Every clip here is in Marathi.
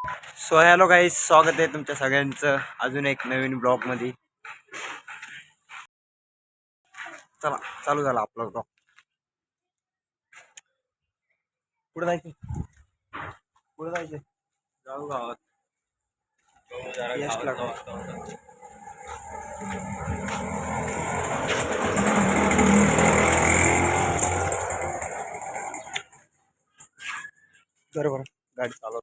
सो हॅलो गाईस, स्वागत आहे तुमच्या सगळ्यांचं अजून एक नवीन ब्लॉग मध्ये. चला चालू झाला आपला ब्लॉग. पुढे जायचं, पुढे जायचं. जाऊ गावात. यशला बरोबर गाडी चालवतो.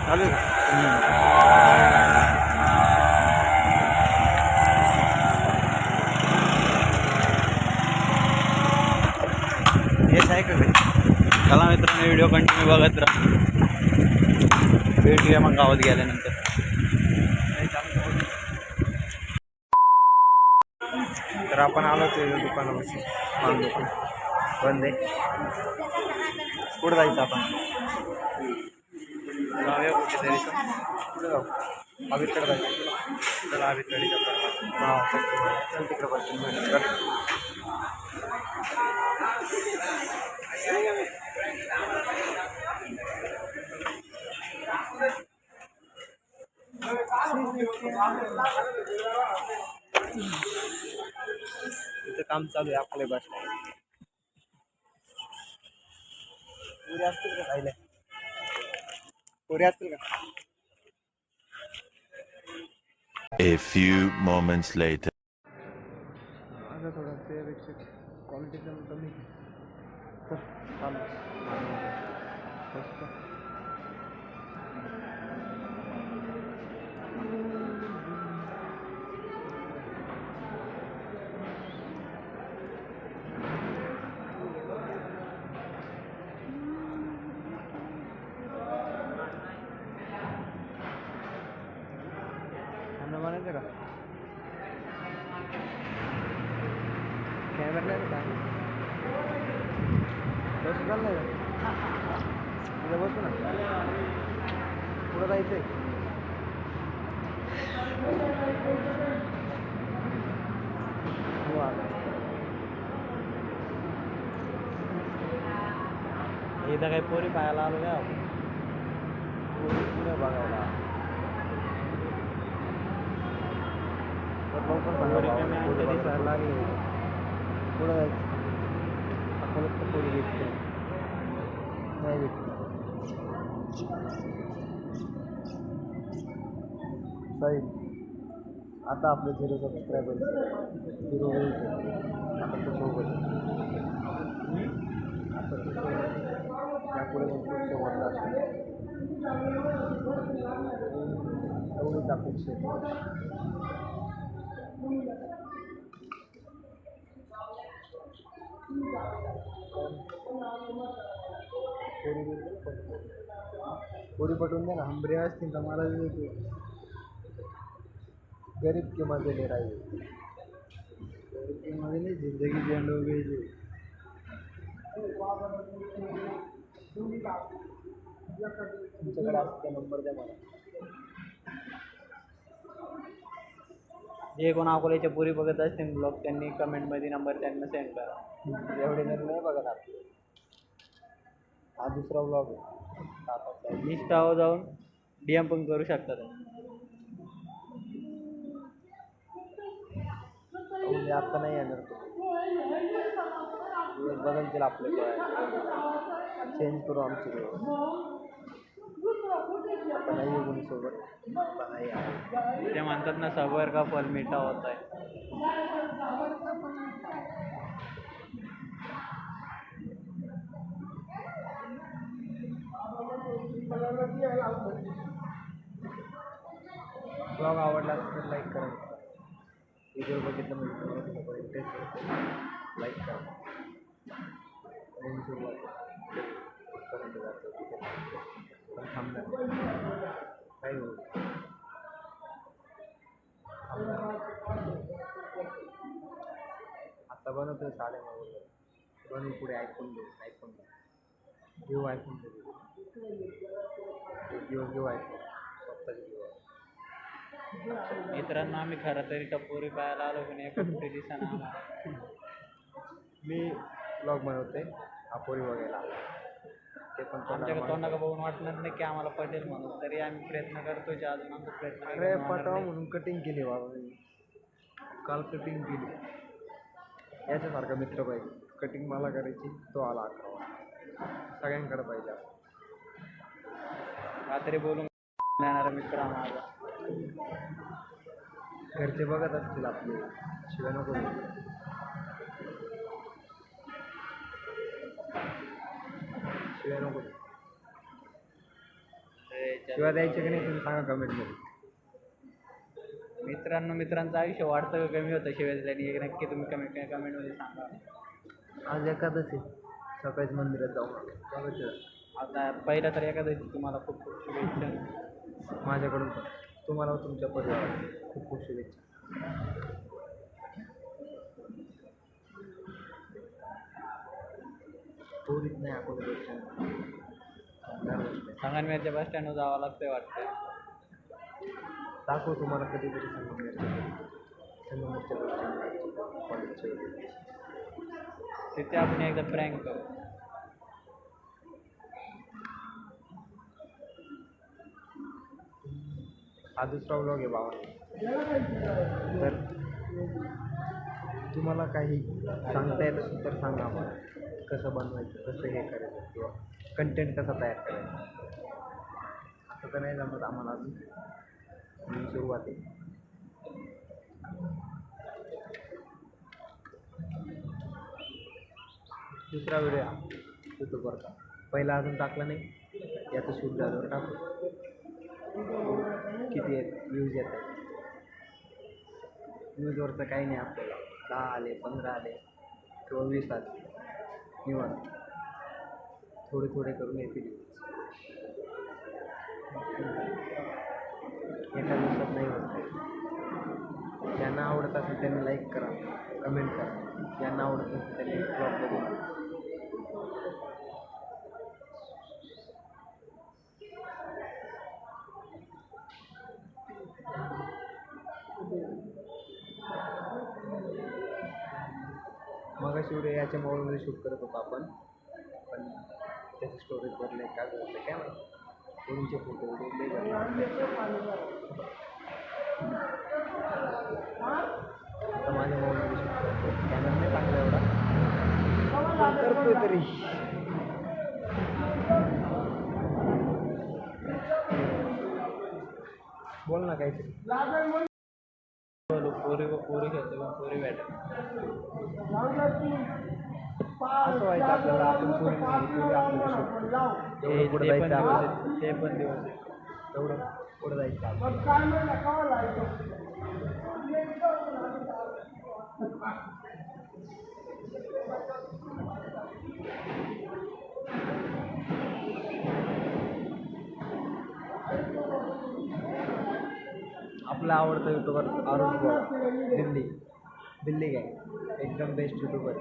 चालू आहे यश आहे का घरी? चला मित्रांनो, व्हिडिओ कंटिन्यू बघत राहा. भेटूया मग गावात गेल्यानंतर. तर आपण आलो ते दुकानापाशी. पान दुकान बंद आहे. पुढे जायचं आपण. जाऊया कुठेतरी. पुढे जाऊ. अभिकडे जायचं. चला अभिकडे. हां चल तिकडे बस. इथं काम चालू आहे आपले बस. पुरे असतील का राहिले? पुरे असतील का? A few moments later. आता थोडं त्यापेक्षा क्वालिटी कमी. चालू म्हणायचं का? कॅमेरा नाही का? बस चाललं का? तिथं बसू ना. पुढं जायचं आहे. इथं काही पोरी पाहायला आलो का? पुढे बघायला लवकर पुढे दिसायला लागले. पुढं जायचं. आपल्याला तर पुढे भेटते नाही भेटते. साहेब आता आपले 0 सबस्क्रायबर 0 होईल. आता तो सोबत आता तो सोबत त्यापुढे मग तो सोबत लागतो. एवढीच अपेक्षा आहे. पोरी पटवून दे ना. हंबरे असतील तर मला गरीब के मजे ले रहा है. गरीब के मजे नहीं, जिंदगी जेंड हो गई. तुमच्याकडे असं नंबर द्या मला. जे कोण अकोल्याच्या पुरी बघत असतील ब्लॉग, त्यांनी कमेंटमध्ये नंबर त्यांना सेंड करा. एवढे जण नाही बघत आपले. हा दुसरा ब्लॉग आहे. इंस्टावर जाऊन DM पण करू शकतात. म्हणजे आता नाही येणार तो. बदलतील आपले चेंज करू आमची. आता नाही आहे कोणी सोबत. आता नाही आहे. ते म्हणतात ना, सबर का फल मीठा होता है. ब्लॉग आवडला असेल तर लाईक करा. व्हिडिओ बघितलं म्हणजे तुम्हाला इंटरेस्ट असेल लाईक करा. पण थांबणार काही हो. आता बनवतोय 9:30 बनवू. पुढे ऐकून घेऊ. घेऊ आयफोन घेऊ आयफोन स्वतःच घेऊ. मित्रांनो आम्ही खरं तरी टपोरी पाहायला आलो पण एका कुठे दिसना आम्हाला. मी ब्लॉग बनवते अपोरी बघायला ते पण आमच्याकडे तोंडाला बघून वाटणार नाही की आम्हाला पटेल म्हणून, तरी आम्ही प्रयत्न करतोय जे अजून आमचा प्रयत्न काही अरे होणार पटावा नाही. म्हणून कटिंग केली बाबा मी काल कटिंग केली. याच्यासारखा मित्र पाहिजे, कटिंग मला करायची, तो आला 11 वाजता. सगळ्यांकडे पाहिजे असं. रात्री बोलून येणारा मित्र हा माझा. घरचे बघत असतील आपले, शिवाय नको देऊ. शिवाय नको देऊ. शिवाय द्यायचे की नाही तुम्ही सांगा कमेंटमध्ये. मित्रांनो मित्रांचं आयुष्य वाढतं का कमी होतं शिवाय दिल्याने एक नक्की तुम्ही कमेंटमध्ये सांगा. आज एकादशी सकाळीच मंदिरात जाऊ नका. आता पहिला तर एखाद्याची तुम्हाला खूप खूप शुभेच्छा. माझ्याकडून पण तुम्हाला व तुमच्या परिवाराला खूप खूप शुभेच्छा. थोडीच नाही आपण संगमनेरच्या बस स्टँडवर जावं लागतंय वाटतं. दाखव तुम्हाला कधीतरी संगमनेरच्या कॉलेजचे तिथे आपण एकदा प्रँक करू. हा दुसरा व्लॉग आहे बाबा. तर तुम्हाला काही सांगता येत असेल तर सांगा आम्हाला, कसं बनवायचं, कसं हे करायचं किंवा कंटेंट कसा तयार करायचा. असं तर नाही जमत आम्हाला अजून, सुरुवात आहे. दुसरा व्हिडिओ यूट्यूबवरचा पहिला अजून टाकला नाही, याचं शूट झाल्यावर टाकू. किती आहेत व्ह्यूज येत आहेत. व्ह्यूजवरचं काही नाही आपल्याला, 10 आले 15 आले किंवा 20 आले निवांत, थोडे थोडे करून येतील. एका दिवसात नाही होत काही. ज्यांना आवडत असेल त्यांनी लाईक करा, कमेंट करा. ज्यांना आवडत नसेल त्यांनी ब्लॉग बघून मगाशी व्हिडिओ याच्या मोबाईलमध्ये शूट करत होतो आपण, पण त्याचं स्टोरेज भरलं आहे, काय भरलं काय माहिती. फोनचे फोटो व्हिडिओ लई भरले. आता माझ्या मोबाईलमध्ये शूट करतो, कॅमेरा नाही चांगला एवढा, पण करतोय तरी. बोल ना काहीतरी. पोरी खेळतो पण पोरी भेटत. असं व्हायचं आपल्याला, आपण पुढे आपल्याला शोधतो. एवढं पुढे जायचं आपल्याला, ते पण दिवस आहे. तेवढं पुढे जायचं आपल्याला. आपला आवडता यूट्यूबर अरुण पवार, दिल्ली काय एकदम बेस्ट यूट्यूबर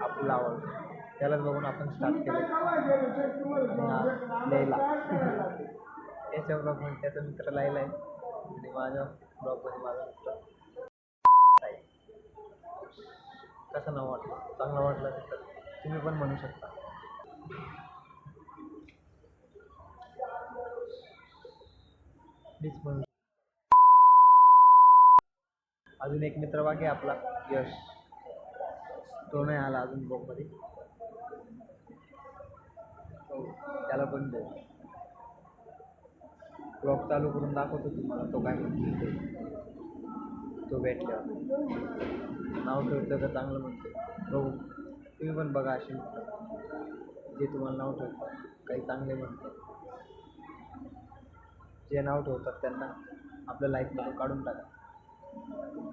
आपला आवडतं. त्यालाच बघून आपण स्टार्ट केलं लयला. त्याच्या ब्लॉगमध्ये त्याचा मित्र लायला आहे आणि माझ्या ब्लॉगमध्ये माझा मित्र. कसं नाव वाटलं, चांगलं वाटलं तर तुम्ही पण म्हणू शकता. प्लीज म्हणू. अजून एक मित्र बाकी आहे आपला यश, तो नाही आला अजून ब्लॉगमध्ये, त्याला पण देऊ. ब्लॉग चालू करून दाखवतो तुम्हाला तो काय म्हणतो ते. तो भेटल्यावर नाव ठेवतं का चांगलं म्हणतो बघू. तुम्ही पण बघा असे मित्र जे तुम्हाला नाव ठेवतात, काही चांगले म्हणतात. जे नाव ठेवतात त्यांना आपल्या लाईफमधून काढून टाका.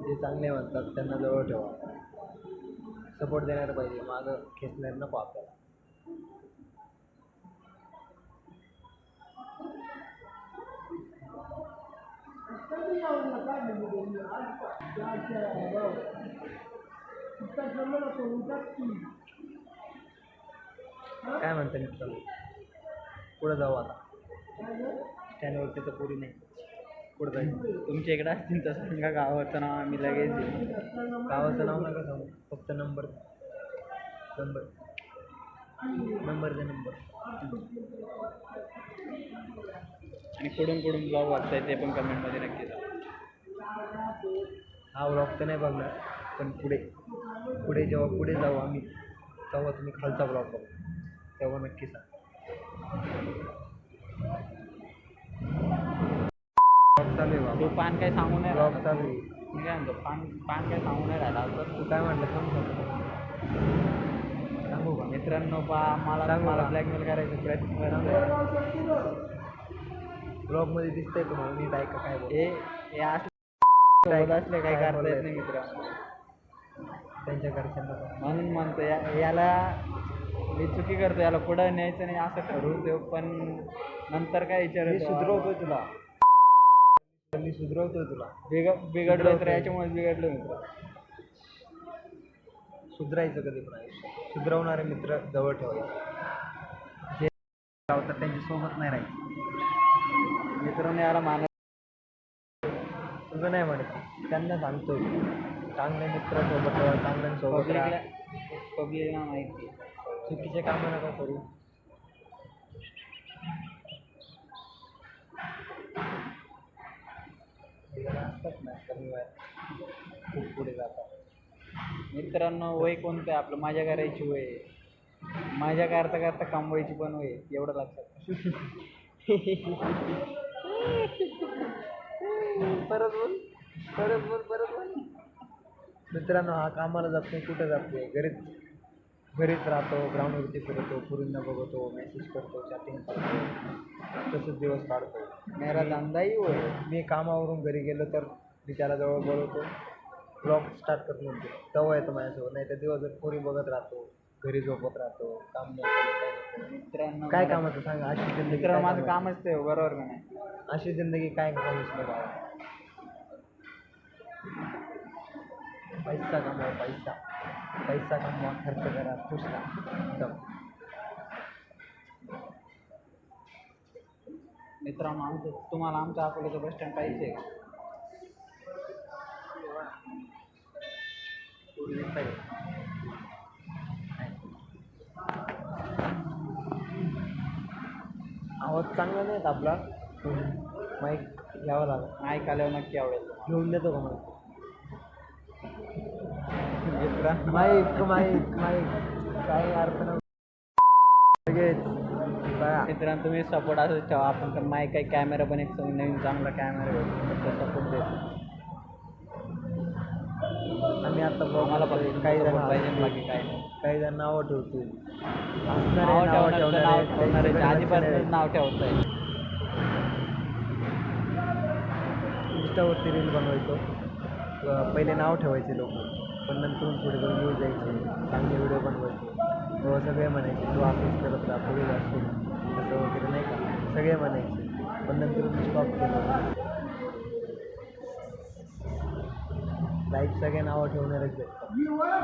जे चांगले म्हणतात त्यांना जवळ ठेवा. सपोर्ट देणार पाहिजे, मागं खेचणार नको आपल्याला. काय म्हणता मित्रांनो, पुढं जाऊ आता. स्टँडवरती तर पुरी नाही, पुढं जायचं. तुमच्या इकडे असतील तर सांगा गावाचं नाव, आम्ही लगेच येऊ. गावाचं नाव नका सांगू, फक्त नंबर नंबर नंबर दे नंबर. आणि कुठून कुठून ब्लॉग वाचताय ते पण कमेंटमध्ये नक्की सांगा. हा ब्लॉग तर नाही बघणार, पण पुढे पुढे जेव्हा पुढे जाऊ आम्ही, तेव्हा तुम्ही खालचा ब्लॉग बघू, तेव्हा नक्की सांग. ब्लॉग चालू आहे तू बाबा, पान काय सांगू नाही ब्लॉग राहिला. चालू आहे. मी काय म्हणतो, पान पान काय सांगू नाही राहिला तर तू काय म्हटलं सांगू का? मित्रांनो मला सांगू मला का? ब्लॅकमेल करायचा प्रयत्न करतो. ब्लॉगमध्ये दिसतंय तुम्हाला नीट ऐका काय बोल. हे असले असले काही काय करता येत बोललंय? नाही मित्रांनो. त्यांच्या घरच्यांना पण. म्हणून म्हणतो याला मी चुकी करतो, याला पुढं न्यायचं नाही असं ठरवतो, पण नंतर काय मी विचारतो सुधरवतोय तुला, मी सुधरवतोय तुला. बिघडलो तर याच्यामुळे बिघडलो मित्र. सुधरायचं कधी पण आयुष्यात. सुधरवणारे मित्र जवळ ठेवायचे, जे लावतात त्यांच्या सोबत नाही राहायचं. मित्रांनो याला मानत तुझं नाही म्हणत, त्यांना सांगतोय चांगले मित्र सोबत ठेवा, चांगल्यांसोबत राहा. पब्लिकला माहिती चुकीचे कामं नका करू. असतात ना कमी वयात खूप पुढे जातात. मित्रांनो. वय कोणतं आहे आपलं? माझ्या करायची वय आहे. माझ्या करता करता कमवायची पण वय आहे, एवढं लक्षात. परत बोल परत बोल परत बोल. मित्रांनो, हा कामाला जात नाही, कुठं जात नाही, घरीच राहतो, ग्राउंडवरती फिरतो, पुरींना बघतो, मेसेज करतो, चॅटिंग करतो, तसंच दिवस काढतो. मेरा धंदाही होय. मी कामावरून घरी गेलो तर मी त्याला जवळ बोलवतो, ब्लॉग स्टार्ट करतो म्हणतो, तेव्हा येतो माझ्यासोबत. नाही तर दिवसभर पोरी बघत राहतो, घरी झोपत राहतो, काम नाही करत, काय नाही करत. मित्रांनो काय कामाचं सांगा, अशी जिंदगी मित्रांनो काय माझं कामाचं? कामच ते बरोबर का नाही? अशी जिंदगी काय कामाची नाही बाबा. पैसा कमवा, पैसा पैसा कमवा, खर्च करा, खुश राहा एकदम. मित्रांनो तुम्हाला आमच्या अकोल्याचं बस स्टँड पाहिजे का? पुढे दिसतंय का? आवाज चांगला नाही आहेत आपला, माईक घ्यावा लागेल. ऐकायला नक्की आवडेल. घेऊन देतो का माईक? मित्रांनो माईक माईक माईक काय अर्थ नाही. लगेच बघा. मित्रांनो तुम्ही सपोर्ट असंच ठेवा. आपण तर माईक काही कॅमेरा पण एक नवीन चांगला कॅमेरा भेटतो, सपोर्ट देतो. आम्ही आता आम्हाला बघा फक्त काही जण support पाहिजे, बाकी काय नाही. काही जण नावं ठेवतील, नाव ठेवणारे आधीपासूनच नाव ठेवतंय. इंस्टावरती रील बनवायचो, पहिले नाव ठेवायचे लोक, पण नंतर थोडे थोडे न्यूज यायचे, चांगले व्हिडिओ बनवायचे, तेव्हा सगळे म्हणायचे तू असंच करत राहा, पुढे जाशील असं वगैरे, नाही का, सगळे म्हणायचे. पण नंतर मी स्टॉप केलं. लाईफ सगळे नावं ठेवणारेच भेटतात.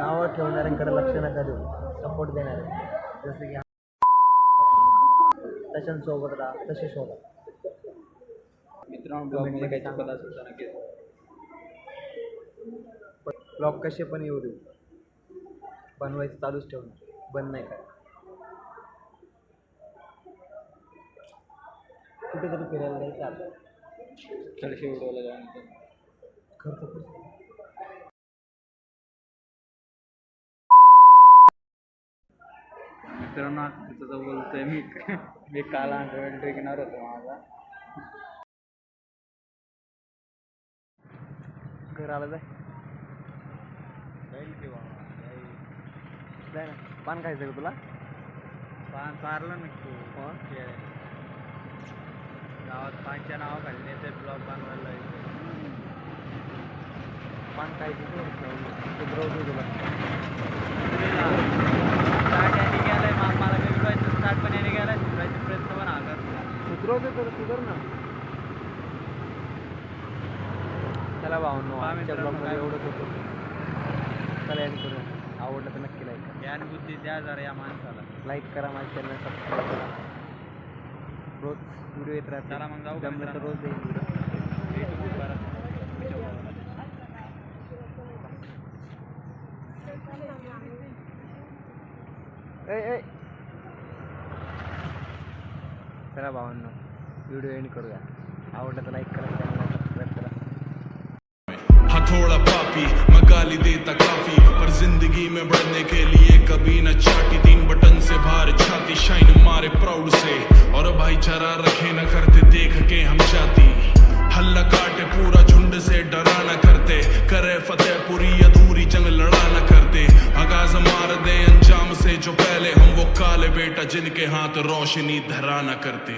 नावं ठेवणाऱ्यांकडे लक्ष नका देऊ, सपोर्ट देणारे, जसं की तशांसोबत राहा, तसे शोधा. मित्रांनो ब्लॉगमध्ये काही चुकत असेल तर नक्की ब्लॉग कसे पण येऊ देऊ, बनवायचं चालूच ठेवणार, बंद नाही काय. कुठेतरी फिरायला जायचं आता, चलशी व्हिडिओला जाऊन खर्च खूप. मित्रांनो तिथं बोलतोय मी काल अंडरवेल ड्रिंकणार होतो माझा. घर आलं जाय जाय ना. पान खायचं का तुला? पान चारलं नक्की गावात पानच्या नावाखाली नाही ते ब्लॉग बनवायला पान खायचं सुधरवतो तुला. स्टार्ट याने गेलाय मला बिलवायचं स्टार्ट पण याने गेलाय, सुधारायचा प्रयत्न पण हा करतो. सुधरवतो तर सुधर ना. चला भावनो, आमच्या ब्लॉगमध्ये एवढंच होतं. चला एंड करूया. आवडलं तर नक्की लाईक करा. ज्ञान बुद्धी द्या जरा या माणसाला. लाईक करा, माझ्या चॅनल सबस्क्राईब करा. रोज व्हिडिओ येत राहतात. चला मग जाऊ का जमलं तर मित्रांनो? रोज येईल व्हिडिओ. चला भावांनो, व्हिडिओ एंड करूया. आवडलं तर लाईक करा, चॅनलला सबस्क्राईब करा. हाँ थोड़ा पापी मैं गाली देता काफी, पर जिंदगी में बढ़ने के लिए कभी न चाटी. 3 बटन से बाहर छाती, शाइन मारे प्राउड से, और भाईचारा रखे न करते देख के हम जाती. हल्ला काटे पूरा झुंड से डरा न करते, करे फतेह पूरी अधूरी जंग लड़ा न करते. आगाज मार दे अंजाम से जो पहले हम, वो काले बेटा जिनके हाथ रोशनी धरा न करते.